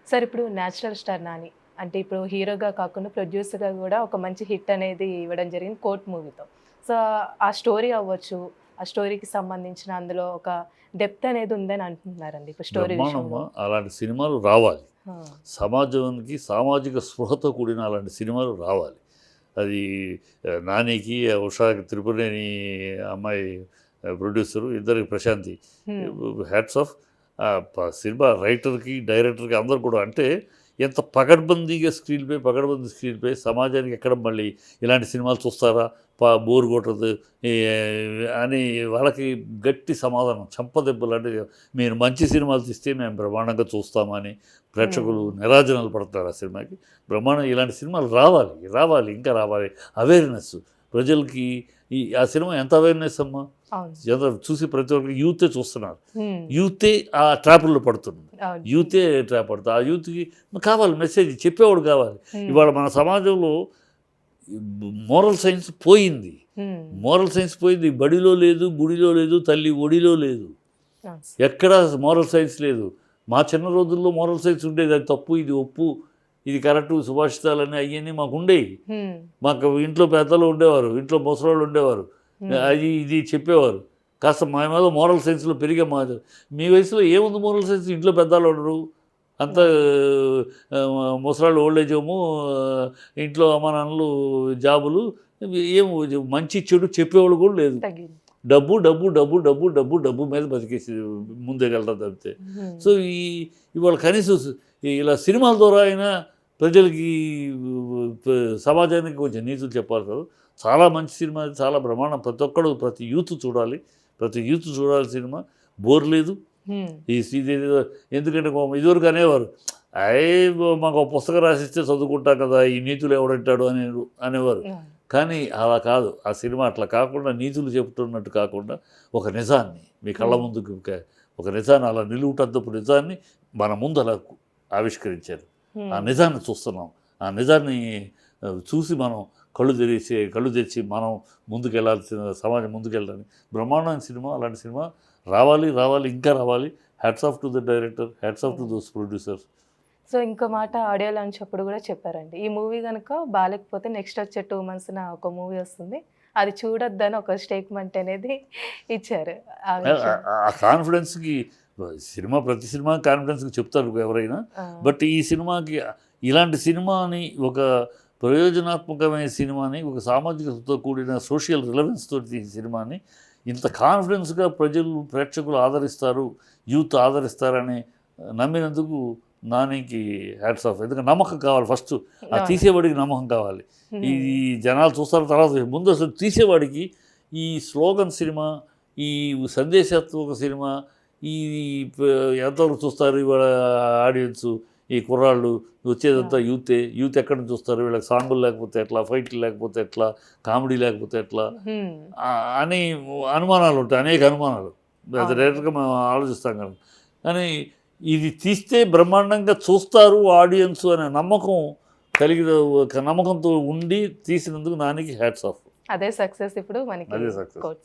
Sir ఇప్పుడు natural star Nani అంటే ఇప్పుడు హీరోగా కాకుండా ప్రొడ్యూసర్గా కూడా ఒక మంచి హిట్ అనేది ఇవ్వడం జరిగింది కోర్ట్ మూవీతో. సో ఆ స్టోరీ అవ్వచ్చు, ఆ స్టోరీకి సంబంధించిన అందులో ఒక డెప్త్ అనేది ఉందని అంటున్నారండి ఇప్పుడు స్టోరీ బ్రహ్మాండమ్మ. విషయంలో. అలాంటి సినిమాలు రావాలి. ఆ, సమాజానికి సామాజిక స్పృహతో కూడిన అలాంటి సినిమాలు రావాలి. అది నానికి, ఉషాకి, త్రిపురేని అమ్మాయి ప్రొడ్యూసరు ఇద్దరికి ప్రశాంతి. హ్మ్, హ్యాట్స్ ఆఫ్. సినిమా రైటర్కి, డైరెక్టర్కి అందరు కూడా అంటే ఎంత పకడ్బందీగా పకడ్బందీ స్క్రీన్ ప్లే సమాజానికి ఎక్కడ మళ్ళీ ఇలాంటి సినిమాలు చూస్తారా బోర్ కొట్టదు అని వాళ్ళకి గట్టి సమాధానం చంపదెబ్బలు అంటే మీరు మంచి సినిమాలు తీస్తే మేము బ్రహ్మాండంగా చూస్తామని ప్రేక్షకులు నిరాజనాలు పడతారు ఆ సినిమాకి. బ్రహ్మాండం ఇలాంటి సినిమాలు రావాలి ఇంకా రావాలి. అవేర్నెస్ ప్రజలకి ఆ సినిమా ఎంత అవేర్నెస్ అమ్మా. అవును. ఎంత చూసి ప్రతి ఒక్కరికి యూతే చూస్తున్నారు. హ్మ్, యూతే ఆ ట్రాపుల్లో పడుతుంది. అవును. యూతే ట్రాప్ పడుతుంది. ఆ యూత్కి కావాలి మెసేజ్ చెప్పేవాడు కావాలి. హ్మ్, ఇవాళ మన సమాజంలో మోరల్ సైన్స్ పోయింది. హ్మ్, మోరల్ సైన్స్ పోయింది. బడిలో లేదు, గుడిలో లేదు, తల్లి ఒడిలో లేదు. అవును. ఎక్కడా మోరల్ సైన్స్ లేదు. మా చిన్న రోజుల్లో మోరల్ సైన్స్ ఉండేది. అది తప్పు, ఇది ఒప్పు, ఇది కరెక్టు, సుభాషితాలని అవన్నీ మాకు ఉండేవి. హ్మ్, మాకు ఇంట్లో పెద్దలు ఉండేవారు, ఇంట్లో ముసలోళ్ళు ఉండేవారు, హ్మ్. అది ఇది చెప్పేవారు. కాస్త మా మీద మోరల్ సైన్స్లో పెరిగే మా మీ వయసులో ఏముంది మోరల్ సైన్స్? ఇంట్లో పెద్దలు ఉండరు, అంత ముసలాళ్ళు ఓల్డేజ్ హోము, ఇంట్లో అమ్మ నాన్నలు జాబులు, ఏం మంచి చెడు చెప్పేవాళ్ళు కూడా లేదు. తగ్గింది. డబ్బు డబ్బు డబ్బు డబ్బు డబ్బు డబ్బు మీద బతికేసి ముందుకెళ్తారు తప్పితే. హ్మ్, సో ఇవాళ కనీసం ఇలా సినిమాల ద్వారా అయినా ప్రజలకి సమాజానికి కొంచెం నీతులు చెప్పాలి కదా. చాలా మంచి సినిమా, చాలా బ్రహ్మాండం. ప్రతి ఒక్కడు, ప్రతి యూత్ చూడాలి. సినిమా. బోర్ లేదు. హ్మ్, ఈ ఇదేదో ఎందుకంటే ఇదివరకు అనేవారు, అయ్యే మాకు ఒక పుస్తకం రాసిస్తే చదువుకుంటాం కదా, ఈ నీతులు ఎవడంటాడు అనేవారు. అవును. కానీ అలా కాదు. ఆ సినిమా అట్లా కాకుండా నీతులు చెబుతున్నట్టు కాకుండా ఒక నిజాన్ని మీ కళ్ళ ముందుకు ఒక నిజాన్ని, అలా నిలువుటద్దపు నిజాన్ని మన ముందు అలా ఆవిష్కరించారు. ఆ హ్మ్. నిజాన్ని చూస్తున్నాం. ఆ నిజాన్ని చూసి మనం కళ్ళు తెరిచి మనం ముందుకెళ్ళాల్సిన సమాజం ముందుకెళ్ళాలని బ్రహ్మాండమైన సినిమా. అలాంటి సినిమా రావాలి ఇంకా రావాలి. Hats off to the director, hats off to those producers. So ఇంకో మాట ఆడియో లాంచ్ అప్పుడు కూడా చెప్పారండి. ఈ మూవీ గనుక బాలేకపోతే నెక్స్ట్ వచ్చే 2 మంత్స్‌న ఒక మూవీ వస్తుంది. అది చూడొద్దని ఒక స్టేట్మెంట్ అనేది ఇచ్చారు. ఆ విషయం. ఆ కాన్ఫిడెన్స్కి ప్రతి సినిమా కాన్ఫిడెన్స్కి చెప్తారు ఎవరైనా. ఆ! బట్ ఈ సినిమాకి ఇలాంటి సినిమాని ఒక ప్రయోజనాత్మకమైన సినిమాని, ఒక సామాజికతతో కూడిన సోషల్ రిలవెన్స్ తోటి ఈ సినిమాని ఇంత కాన్ఫిడెన్స్గా ప్రేక్షకులు ఆదరిస్తారు, యూత్ ఆదరిస్తారని నమ్మినందుకు నానికి హ్యాట్స్ ఆఫ్. ఎందుకంటే నమ్మకం కావాలి ఫస్ట్. ఆ అవును. తీసేవాడికి నమ్మకం కావాలి. హ్మ్. ఈ జనాలు చూస్తారు తర్వాత. ముందు అసలు తీసేవాడికి ఈ స్లోగన్ సినిమా, ఈ సందేశాత్మక సినిమా, ఈ ఎంతవరకు చూస్తారు ఇవాళ ఆడియన్స్, ఈ కుర్రాళ్ళు వచ్చేదంతా అవును. యూత్ ఎక్కడ నుంచి చూస్తారు, వీళ్ళకి సాంగులు లేకపోతే ఎట్లా, ఫైట్లు లేకపోతే ఎట్లా, కామెడీ లేకపోతే ఎట్లా హ్మ్. అని అనుమానాలు ఉంటాయి, అనేక అనుమానాలు. అవునండి. డైరెక్ట్గా మనం ఆలోచిస్తాం కదా. కానీ ఇది తీస్తే బ్రహ్మాండంగా చూస్తారు ఆడియన్స్ అనే నమ్మకం కలిగిన, ఒక నమ్మకంతో ఉండి తీసినందుకు నానికి హ్యాట్స్ ఆఫ్. అదే సక్సెస్ ఇప్పుడు మనకి అదే సక్సెస్. కోట్